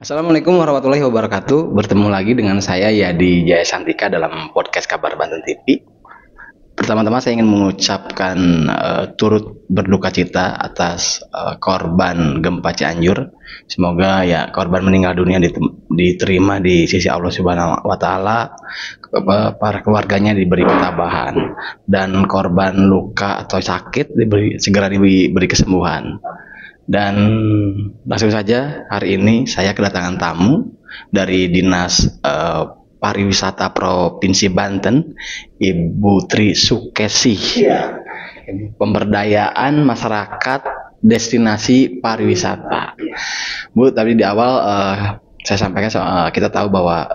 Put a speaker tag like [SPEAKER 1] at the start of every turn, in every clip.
[SPEAKER 1] Assalamualaikum warahmatullahi wabarakatuh. Bertemu lagi dengan saya Yadi Jaya Santika dalam podcast Kabar Banten TV. Pertama-tama saya ingin mengucapkan turut berduka cita atas korban gempa Cianjur. Semoga ya korban meninggal dunia diterima di sisi Allah Subhanahu wa taala, para keluarganya diberi ketabahan dan korban luka atau sakit segera diberi kesembuhan. Dan langsung saja hari ini saya kedatangan tamu dari Dinas Pariwisata Provinsi Banten, Ibu Tri Sukesi.
[SPEAKER 2] Iya.
[SPEAKER 1] Pemberdayaan masyarakat destinasi pariwisata. Bu, tadi di awal saya sampaikan kita tahu bahwa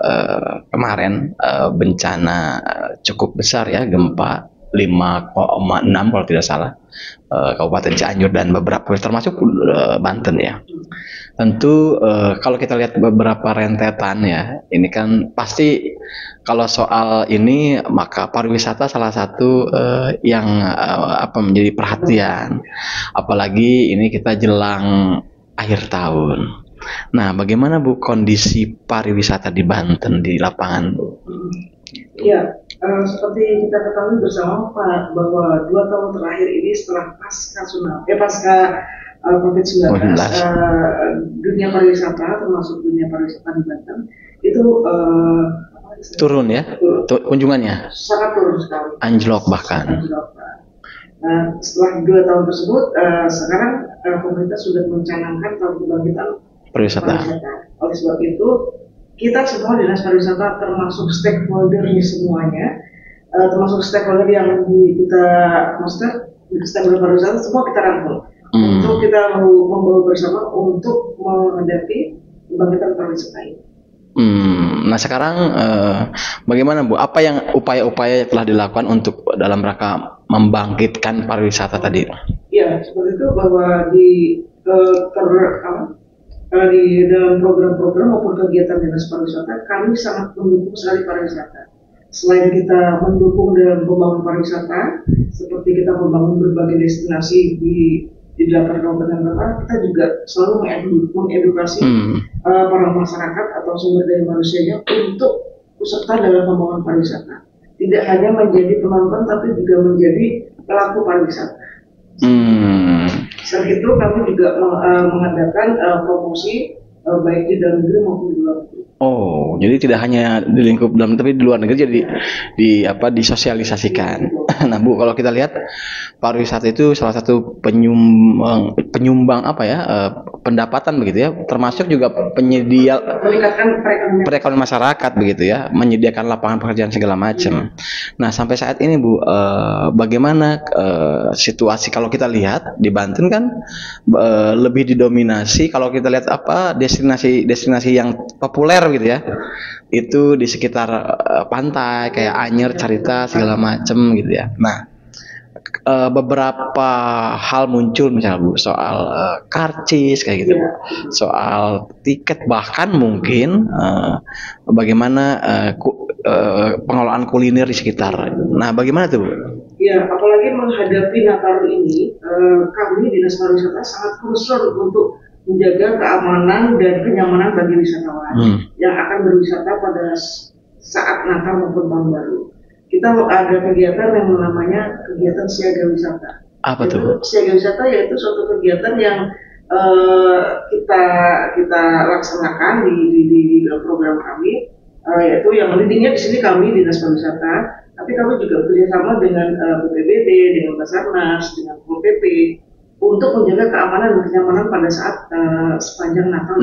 [SPEAKER 1] kemarin bencana cukup besar ya, gempa 5,6 kalau tidak salah, Kabupaten Cianjur dan beberapa termasuk Banten ya. Tentu kalau kita lihat beberapa rentetan ya, ini kan pasti kalau soal ini maka pariwisata salah satu yang menjadi perhatian, apalagi ini kita jelang akhir tahun. Nah, bagaimana Bu kondisi pariwisata di Banten di lapangan, Bu?
[SPEAKER 2] Ya, seperti kita ketahui bersama Pak bahwa 2 tahun terakhir ini setelah pasca COVID-19, dunia pariwisata termasuk dunia pariwisata di Banten itu
[SPEAKER 1] turun ya, kunjungannya
[SPEAKER 2] sangat turun sekali,
[SPEAKER 1] anjlok bahkan.
[SPEAKER 2] Nah, setelah 2 tahun tersebut, sekarang pemerintah sudah mencanangkan tahun kebangkitan pariwisata. Oleh sebab itu kita semua dinas pariwisata termasuk stakeholder-nya semuanya, termasuk stakeholder yang kita stakeholder pariwisata semua kita rangkul untuk kita membawa bersama untuk menghadapi kebangkitan pariwisata ini.
[SPEAKER 1] Nah sekarang bagaimana Bu? Apa yang upaya-upaya telah dilakukan untuk dalam rangka membangkitkan pariwisata tadi?
[SPEAKER 2] Ya, seperti itu bahwa di dalam program-program maupun kegiatan dinas pariwisata kami sangat mendukung sekali pariwisata. Selain kita mendukung dalam pembangunan pariwisata, seperti kita membangun berbagai destinasi di 8 kabupaten kota, kita juga selalu mengedukasi para masyarakat atau sumber daya manusianya untuk peserta dalam pembangunan pariwisata. Tidak hanya menjadi penonton, tapi juga menjadi pelaku pariwisata. Selain itu kami juga mengadakan promosi baik di dalam negeri maupun di luar negeri.
[SPEAKER 1] Oh, jadi tidak hanya di lingkup dalam tapi di luar negeri jadi disosialisasikan. Nah Bu, kalau kita lihat pariwisata itu salah satu penyumbang pendapatan begitu ya, termasuk juga penyedia
[SPEAKER 2] meningkatkan
[SPEAKER 1] perekonomian masyarakat begitu ya, menyediakan lapangan pekerjaan segala macam. Nah sampai saat ini Bu, bagaimana situasi kalau kita lihat di Banten kan lebih didominasi kalau kita lihat destinasi yang populer gitu ya, itu di sekitar pantai kayak Anyer, Carita segala macam gitu ya. Nah beberapa hal muncul misalnya Bu soal karcis kayak gitu Bu, soal tiket, bahkan mungkin bagaimana pengelolaan kuliner di sekitar. Nah bagaimana tuh Bu?
[SPEAKER 2] Ya, apalagi menghadapi Natal ini, kami dinas pariwisata sangat krusial untuk menjaga keamanan dan kenyamanan bagi wisatawan yang akan berwisata pada saat Natal maupun Tahun Baru. Kita ada kegiatan yang namanya kegiatan siaga wisata.
[SPEAKER 1] Apa tuh?
[SPEAKER 2] Siaga wisata yaitu suatu kegiatan yang kita laksanakan di program kami, yaitu yang leadingnya di sini kami dinas pariwisata. Tapi kami juga bekerjasama dengan BPBD, dengan Basarnas, dengan Pol PP untuk menjaga keamanan dan kenyamanan pada saat sepanjang Natal.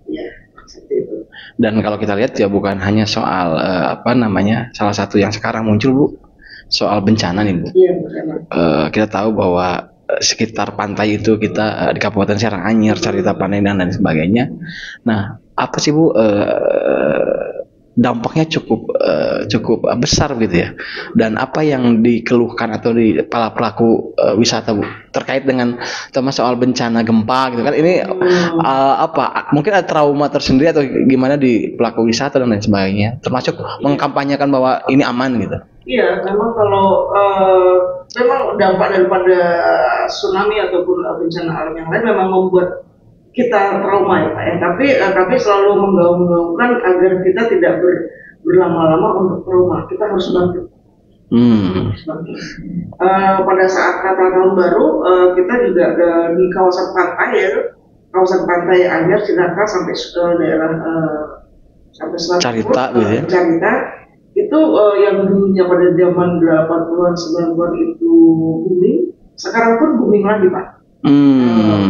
[SPEAKER 2] Ya, seperti itu.
[SPEAKER 1] Dan kalau kita lihat ya bukan hanya soal salah satu yang sekarang muncul Bu, soal bencana nih Bu.
[SPEAKER 2] Iya, bencana.
[SPEAKER 1] Kita tahu bahwa sekitar pantai itu kita di Kabupaten Serang Anyer, Carita, Panengan dan sebagainya. Nah, apa sih Bu dampaknya cukup besar gitu ya, dan apa yang dikeluhkan atau di para pelaku wisata Bu terkait dengan soal bencana gempa gitu kan, ini mungkin ada trauma tersendiri atau gimana di pelaku wisata dan lain sebagainya, termasuk mengkampanyekan bahwa ini aman gitu.
[SPEAKER 2] Iya, memang kalau memang dampak daripada tsunami ataupun bencana alam yang lain memang membuat kita trauma ya Pak ya. Tapi kami selalu menggaung-gaungkan agar kita tidak berlama-lama untuk trauma. Kita harus bangkit. Pada saat Natal tahun baru kita juga di kawasan pantai ya, kawasan pantai Anyar, Cinaka sampai daerah sampai selatan
[SPEAKER 1] Carita gitu ya.
[SPEAKER 2] Carita itu yang dulunya pada zaman 80-an 90-an itu booming, sekarang pun booming lagi Pak.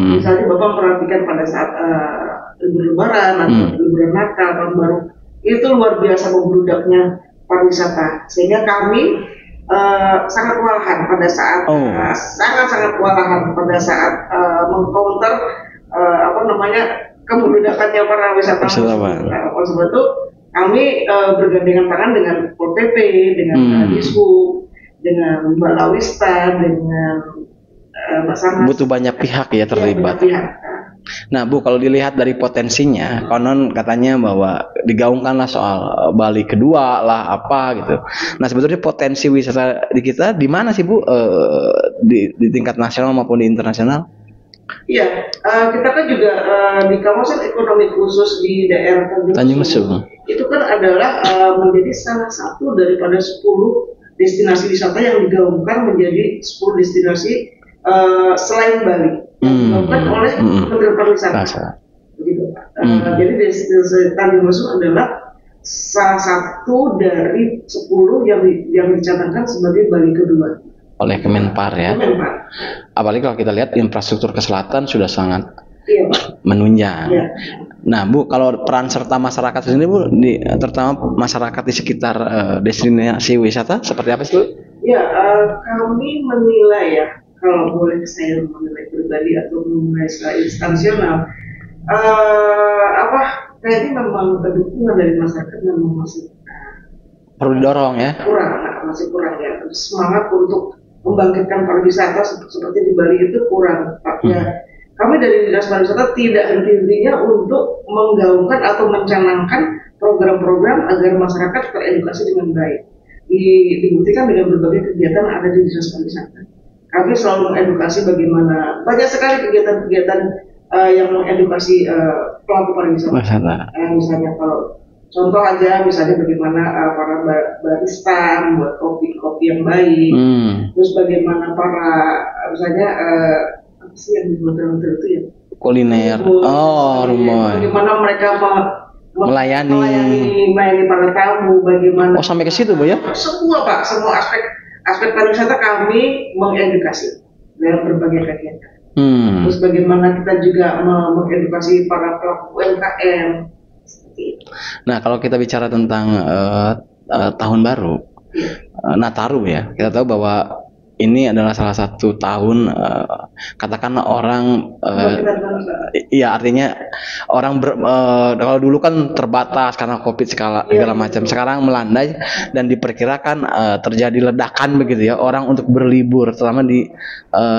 [SPEAKER 2] Misalnya Bapak perhatikan pada saat libur Lebaran atau liburan Natal tahun baru, itu luar biasa membludaknya pariwisata, sehingga kami sangat kewalahan pada saat sangat kewalahan pada saat mengcounter kebeludakannya para wisatawan. Oleh sebab itu kami bergandengan tangan dengan Pol PP, dengan Dishub, dengan Mbak Lawista, dengan Basarnas.
[SPEAKER 1] Butuh banyak pihak ya terlibat. Nah Bu, kalau dilihat dari potensinya, konon katanya bahwa digaungkanlah soal Bali kedua lah apa gitu. Nah sebetulnya potensi wisata di kita di mana sih Bu, di tingkat nasional maupun di internasional?
[SPEAKER 2] Iya, kita kan juga di kawasan ekonomi khusus di daerah Tanjung Lesung itu kan adalah menjadi salah satu daripada 10 destinasi wisata yang digaungkan menjadi 10 destinasi selain Bali. Dilakukan oleh Kementerian Pariwisata. Begitu, Pak. Jadi destinasi Tanjung Lesung adalah salah satu dari 10 yang dicatatkan sebagai Bali kedua
[SPEAKER 1] oleh Kemenpar ya.
[SPEAKER 2] Kemenpar.
[SPEAKER 1] Apalagi kalau kita lihat infrastruktur ke selatan sudah sangat menunjang.
[SPEAKER 2] Iya.
[SPEAKER 1] Nah Bu, kalau peran serta masyarakat sendiri Bu, terutama masyarakat di sekitar destinasi wisata seperti apa sih Bu?
[SPEAKER 2] Ya, kami menilai ya, kalau boleh saya menilai pribadi atau menilai secara instansional, kayaknya memang dukungan dari masyarakat memang masih
[SPEAKER 1] perlu didorong ya.
[SPEAKER 2] Masih kurang ya. Semangat untuk membangkitkan pariwisata seperti di Bali itu kurang. Ya, kami dari Dinas Pariwisata tidak henti-hentinya untuk menggaungkan atau mencanangkan program-program agar masyarakat teredukasi dengan baik. Dibuktikan dengan berbagai kegiatan yang ada di Dinas Pariwisata. Kami selalu mengedukasi bagaimana banyak sekali kegiatan-kegiatan yang mengedukasi pelaku pariwisata. Misalnya kalau contoh aja, misalnya bagaimana para barista membuat kopi yang baik, terus bagaimana para misalnya apa sih yang dibuat itu ya?
[SPEAKER 1] Kuliner. Rumah.
[SPEAKER 2] Bagaimana mereka
[SPEAKER 1] melayani
[SPEAKER 2] para tamu, bagaimana?
[SPEAKER 1] Sampai ke situ Bu ya?
[SPEAKER 2] Semua Pak, semua aspek pariwisata kami mengedukasi dalam berbagai kegiatan. Terus bagaimana kita juga mengedukasi para pelaku UMKM.
[SPEAKER 1] Nah kalau kita bicara tentang tahun baru, Nataru ya, kita tahu bahwa ini adalah salah satu tahun katakanlah orang iya artinya orang kalau dulu kan terbatas karena Covid segala macam, sekarang melandai dan diperkirakan terjadi ledakan begitu ya orang untuk berlibur selama di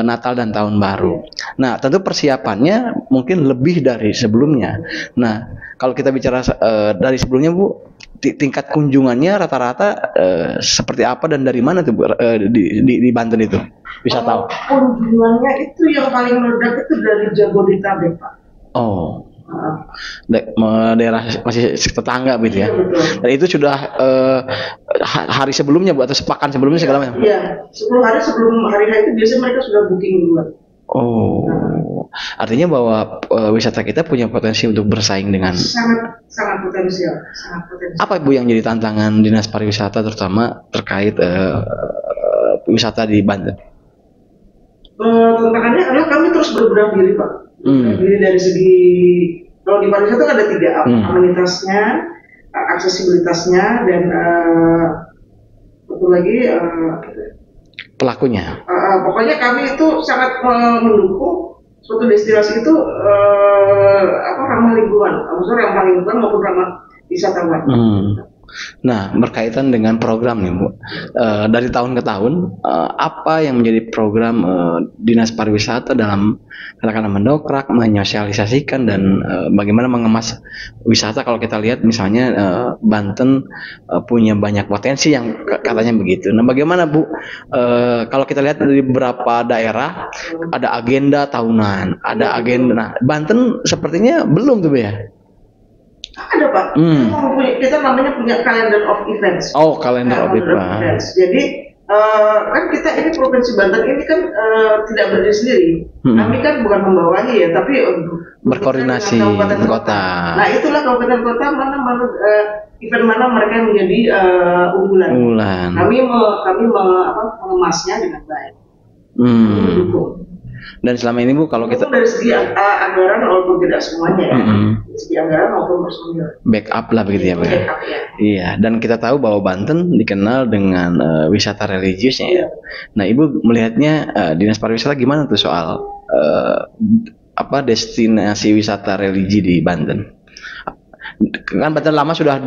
[SPEAKER 1] Natal dan Tahun Baru. Nah tentu persiapannya mungkin lebih dari sebelumnya. Nah kalau kita bicara dari sebelumnya Bu, tingkat kunjungannya rata-rata seperti apa dan dari mana tuh di Banten itu bisa tahu?
[SPEAKER 2] Kunjungannya itu yang paling meledak itu dari Jabodetabek Pak.
[SPEAKER 1] Daerah masih tetangga gitu ya.
[SPEAKER 2] Betul.
[SPEAKER 1] Dan itu sudah hari sebelumnya Bu atau sepekan sebelumnya segala macam?
[SPEAKER 2] Iya, 10 hari sebelum hari itu biasanya mereka sudah booking duluan.
[SPEAKER 1] Artinya bahwa wisata kita punya potensi untuk bersaing dengan
[SPEAKER 2] sangat potensial.
[SPEAKER 1] Apa Bu yang jadi tantangan Dinas Pariwisata terutama terkait wisata di Banten?
[SPEAKER 2] Tantangannya adalah kami terus berbenah diri Pak. Diri dari segi kalau di pariwisata kan ada 3, amenitasnya, aksesibilitasnya, dan satu lagi
[SPEAKER 1] pelakunya.
[SPEAKER 2] Pokoknya kami itu sangat mendukung suatu destinasi itu ramah lingkungan, maksudnya ramah lingkungan maupun ramah wisatawan.
[SPEAKER 1] Nah, berkaitan dengan program nih Bu, dari tahun ke tahun, apa yang menjadi program Dinas Pariwisata dalam katakanlah mendokrak, menyosialisasikan dan bagaimana mengemas wisata kalau kita lihat misalnya Banten punya banyak potensi yang katanya begitu. Nah, bagaimana Bu, kalau kita lihat dari beberapa daerah ada agenda tahunan, ada agenda. Nah, Banten sepertinya belum tuh Bu ya?
[SPEAKER 2] Ada Pak, kita namanya punya calendar of events.
[SPEAKER 1] Oh, calendar of events.
[SPEAKER 2] Jadi kan kita ini Provinsi Banten ini kan tidak berdiri sendiri. Kami kan bukan membawahi ya, tapi
[SPEAKER 1] berkoordinasi
[SPEAKER 2] kabupaten
[SPEAKER 1] kota.
[SPEAKER 2] Nah itulah kabupaten kota mana event mana mereka yang menjadi unggulan. Kami mengemasnya dengan baik. Mendukung.
[SPEAKER 1] Dan selama ini Bu, kalau kita
[SPEAKER 2] dari segi anggaran walaupun tidak semuanya ya, dari segi anggaran maupun personil.
[SPEAKER 1] Backup lah begitu ya Bu.
[SPEAKER 2] Backup, ya.
[SPEAKER 1] Iya, dan kita tahu bahwa Banten dikenal dengan wisata religiusnya ya. Nah, Ibu melihatnya Dinas Pariwisata gimana tuh soal destinasi wisata religi di Banten? Kan Banten lama sudah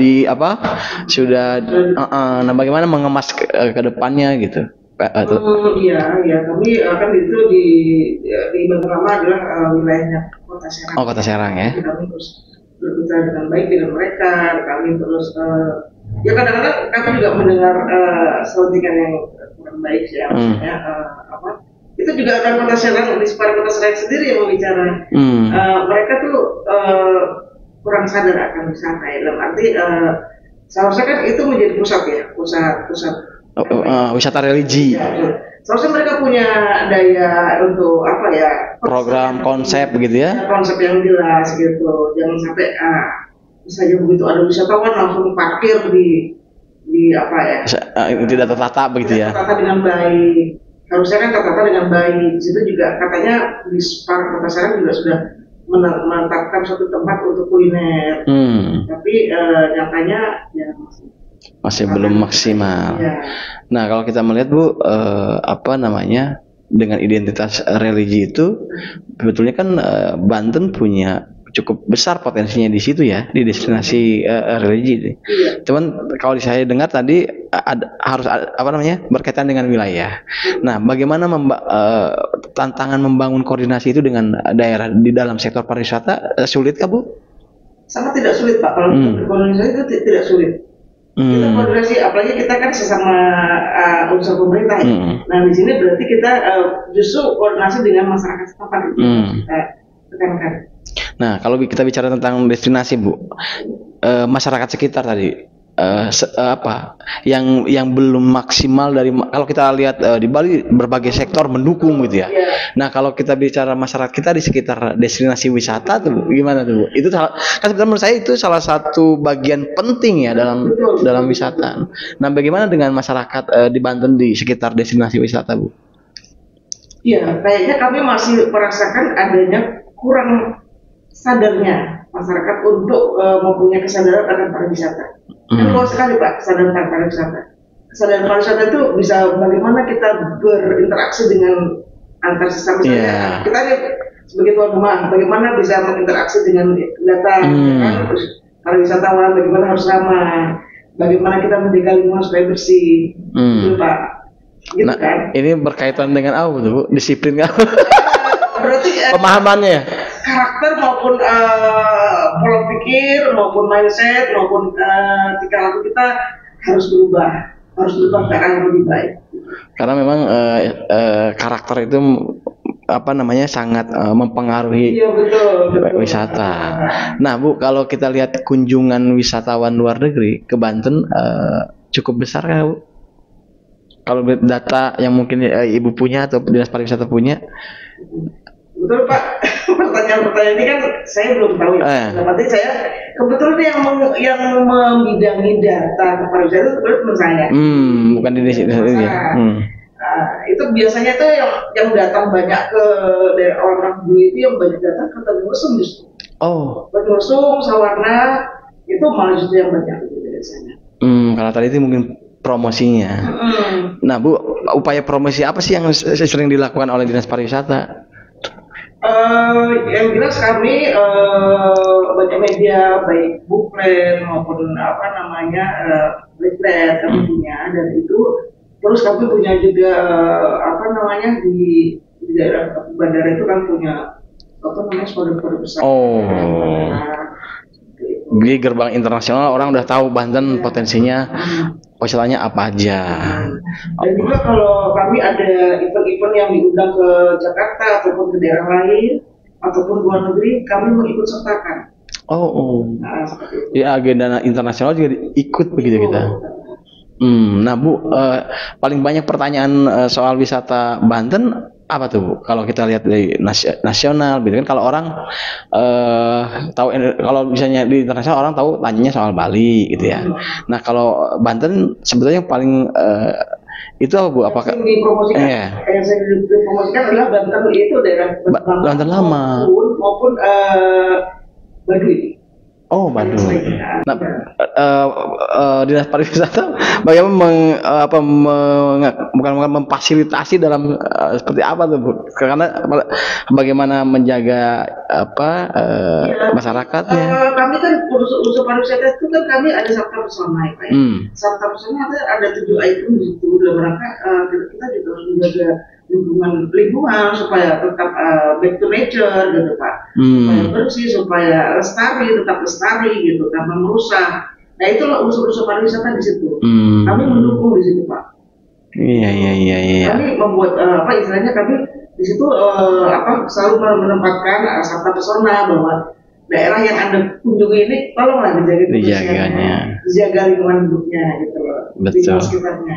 [SPEAKER 1] nah bagaimana mengemas ke depannya gitu?
[SPEAKER 2] Iya, kami kan itu di Banten Lama adalah wilayahnya Kota Serang.
[SPEAKER 1] Oh, Kota Serang ya.
[SPEAKER 2] Kami terus berbicara dengan baik dengan mereka. Kami terus ya kadang-kadang kami juga mendengar selentingan yang kurang baik ya, maksudnya itu juga akan Kota Serang, di sekitar Kota Serang sendiri yang berbicara. Mereka tuh kurang sadar akan wisata ya, dalam arti seharusnya kan itu menjadi pusat
[SPEAKER 1] wisata religi.
[SPEAKER 2] Ya. Seharusnya mereka punya daya untuk
[SPEAKER 1] program konsep begitu ya.
[SPEAKER 2] Konsep yang jelas gitu. Jangan sampai misalnya begitu ada wisatawan langsung parkir di
[SPEAKER 1] tidak tertata begitu ya.
[SPEAKER 2] Tertata dengan baik. Harusnya kan tertata dengan baik. Di situ juga katanya di Park Kota Serang juga sudah menetapkan suatu tempat untuk kuliner. Tapi nyatanya ya
[SPEAKER 1] masih belum maksimal.
[SPEAKER 2] Ya.
[SPEAKER 1] Nah, kalau kita melihat Bu, dengan identitas religi itu, sebetulnya kan Banten punya cukup besar potensinya di situ ya, di destinasi religi. Cuman kalau saya dengar tadi harus berkaitan dengan wilayah. Nah, bagaimana tantangan membangun koordinasi itu dengan daerah di dalam sektor pariwisata, sulitkah Bu?
[SPEAKER 2] Sangat tidak sulit Pak. Kalau koordinasi itu tidak sulit. Kita koordinasi, apalagi kita kan sesama unsur pemerintah ya. Nah di sini berarti kita justru koordinasi dengan masyarakat setempat itu kita tekankan.
[SPEAKER 1] Nah kalau kita bicara tentang destinasi Bu, masyarakat sekitar tadi yang belum maksimal dari kalau kita lihat di Bali berbagai sektor mendukung gitu ya. Nah kalau kita bicara masyarakat kita di sekitar destinasi wisata tuh gimana tuh? Itu kan sebenarnya menurut saya itu salah satu bagian penting ya dalam wisata. Nah bagaimana dengan masyarakat di Banten di sekitar destinasi wisata Bu?
[SPEAKER 2] Iya, kayaknya kami masih merasakan adanya kurang sadarnya masyarakat untuk mempunyai kesadaran akan pariwisata. Kan luas sekali Pak kesadaran tentang pariwisata. Kesadaran pariwisata itu bisa bagaimana kita berinteraksi dengan antar sesama. Kita nih sebagai tuan rumah, bagaimana bisa berinteraksi dengan datang, pariwisatawan, bagaimana harus ramah, bagaimana kita menjaga lingkungan supaya bersih, gitu Pak. Gitu kan?
[SPEAKER 1] Ini berkaitan dengan apa tuh, disiplin nggak?
[SPEAKER 2] Berarti
[SPEAKER 1] pemahamannya.
[SPEAKER 2] Karakter maupun pola pikir maupun mindset maupun tingkah laku kita harus berubah ke arah yang lebih baik.
[SPEAKER 1] Karena memang karakter itu sangat mempengaruhi wisata. Nah Bu, kalau kita lihat kunjungan wisatawan luar negeri ke Banten cukup besar kan Bu? Kalau data yang mungkin Ibu punya atau Dinas Pariwisata punya?
[SPEAKER 2] Betul Pak, pertanyaan ini kan saya belum tahu ya. Berarti saya kebetulan yang membidangi data pariwisata itu teman saya.
[SPEAKER 1] Bukan di sini.
[SPEAKER 2] Itu biasanya tuh yang datang banyak ke daerah orang dulu itu yang banyak datang ke Tanjung justru. Tanjung Sawarna itu malah justru yang banyak biasanya.
[SPEAKER 1] Karena tadi itu mungkin promosinya. Nah Bu, upaya promosi apa sih yang sering dilakukan oleh Dinas Pariwisata?
[SPEAKER 2] Yang jelas kami banyak media baik buklet maupun apa namanya leaflet kami punya, dan itu terus kami punya juga apa namanya di daerah bandara itu kan punya apa namanya spanduk-spanduk besar.
[SPEAKER 1] Oh.
[SPEAKER 2] Nah,
[SPEAKER 1] Di gerbang internasional orang udah tahu Banten potensinya, istilahnya apa aja.
[SPEAKER 2] Dan juga kalau kami ada event-event yang diundang ke Jakarta ataupun ke daerah lain ataupun luar negeri, kami mengikut sertakan.
[SPEAKER 1] Oh.
[SPEAKER 2] Nah, seperti itu.
[SPEAKER 1] Di agenda internasional juga ikut begitu kita. Nah Bu, paling banyak pertanyaan soal wisata Banten apa tuh Bu? Kalau kita lihat di nasional, gitu kan. Kalau orang tahu, kalau misalnya di internasional orang tahu tanyanya soal Bali, gitu ya. Nah kalau Banten sebetulnya yang paling itu apa Bu? Apakah
[SPEAKER 2] yang saya dipromosikan adalah Banten itu daerah
[SPEAKER 1] Banten lama
[SPEAKER 2] maupun Baduy.
[SPEAKER 1] Oh, Baduy. Nah, Dinas Pariwisata bagaimana bukan memfasilitasi dalam seperti apa tuh Bu? Karena bagaimana menjaga masyarakatnya?
[SPEAKER 2] Kami kan unsur pariwisata itu kan kami ada sabta pesona ya Pak. Sabta pesona ada 7 item di situ, dalam rangka kita juga harus menjaga lingkungan supaya tetap back to nature gitu Pak, supaya bersih, supaya tetap lestari gitu, tanpa merusak. Nah itulah unsur-unsur pariwisata di situ. Kami mendukung di situ Pak.
[SPEAKER 1] Iya.
[SPEAKER 2] Kami membuat istilahnya kami di situ selalu menempatkan sabta pesona bahwa daerah yang Anda kunjungi ini tolonglah dijaga lingkungan hidupnya gitu loh.
[SPEAKER 1] Betul.
[SPEAKER 2] Di sekitarnya.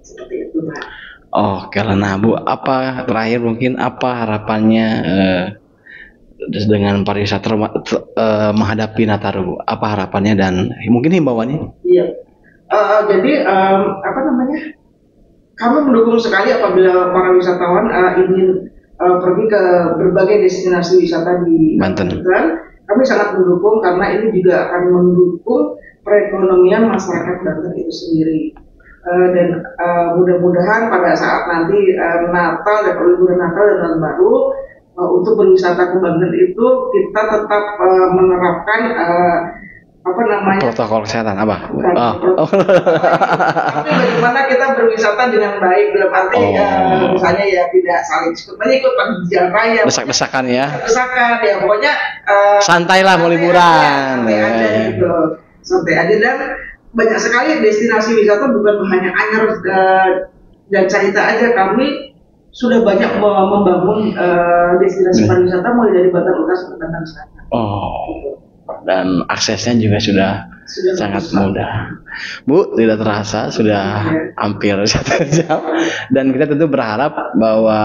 [SPEAKER 2] Seperti itu Pak.
[SPEAKER 1] Oh, karena Bu, apa terakhir mungkin apa harapannya dengan pariwisata menghadapi Nataru, Bu? Apa harapannya dan mungkin himbauannya?
[SPEAKER 2] Iya. Jadi kami mendukung sekali apabila para wisatawan ingin pergi ke berbagai destinasi wisata di Banten. Kami sangat mendukung karena ini juga akan mendukung perekonomian masyarakat Banten itu sendiri. Dan mudah-mudahan pada saat nanti Natal dan liburan Natal dan Tahun Baru untuk berwisata ke Banten itu kita tetap menerapkan
[SPEAKER 1] protokol kesehatan apa?
[SPEAKER 2] Tapi bagaimana kita berwisata dengan baik dalam arti misalnya ya tidak saling ikut pada jalan raya,
[SPEAKER 1] desak-desakan ya.
[SPEAKER 2] Desakan ya pokoknya
[SPEAKER 1] santai lah mau liburan.
[SPEAKER 2] Santai aja dan banyak sekali destinasi wisata bukan hanya Anyar dan Carita aja, kami sudah banyak membangun destinasi pariwisata mulai dari Banten Utara sampai Banten Selatan.
[SPEAKER 1] Dan aksesnya juga sudah sangat mudah. Bu, tidak terasa sudah hampir 1 jam dan kita tentu berharap bahwa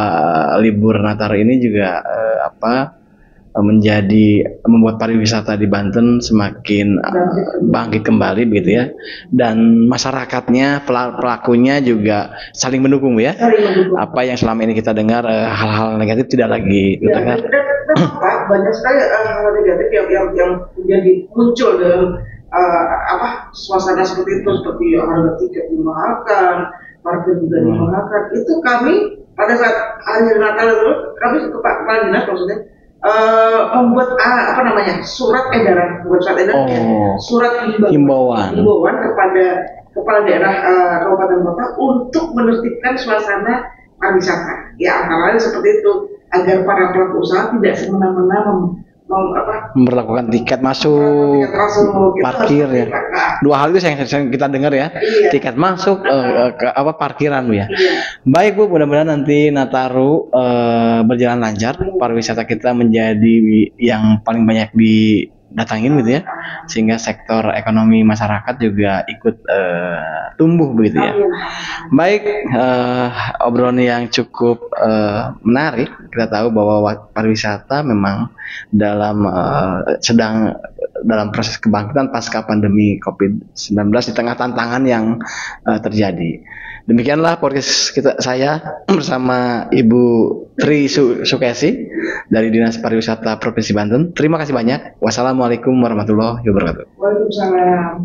[SPEAKER 1] libur Natal ini juga membuat pariwisata di Banten semakin bangkit kembali begitu ya, dan masyarakatnya pelakunya juga saling mendukung ya. Apa yang selama ini kita dengar hal-hal negatif tidak lagi dengar.
[SPEAKER 2] Dan banyak sekali hal negatif yang menjadi muncul dalam suasana seperti itu, seperti harga tiket dimahalkan, parkir juga dimahalkan. Itu kami pada saat akhir Natal itu kami kepala dinas maksudnya membuat surat edaran, surat himbauan kepada kepala daerah kabupaten kota untuk menertibkan suasana pariwisata. Ya antara lain seperti itu, agar para pelaku usaha tidak semena-mena
[SPEAKER 1] memperlakukan tiket masuk, parkir ya. Dua hal itu yang kita dengar ya. Iya. Tiket masuk, parkiran Bu ya. Iya. Baik Bu, mudah-mudahan nanti Nataru berjalan lancar, pariwisata kita menjadi yang paling banyak didatangin gitu ya, sehingga sektor ekonomi masyarakat juga ikut tumbuh begitu ya. Baik, obrolan yang cukup menarik. Kita tahu bahwa pariwisata memang sedang dalam proses kebangkitan pasca pandemi COVID-19 di tengah tantangan yang terjadi. Demikianlah podcast saya bersama Ibu Tri Sukesi dari Dinas Pariwisata Provinsi Banten. Terima kasih banyak. Wassalamualaikum warahmatullahi wabarakatuh.
[SPEAKER 2] Waalaikumsalam.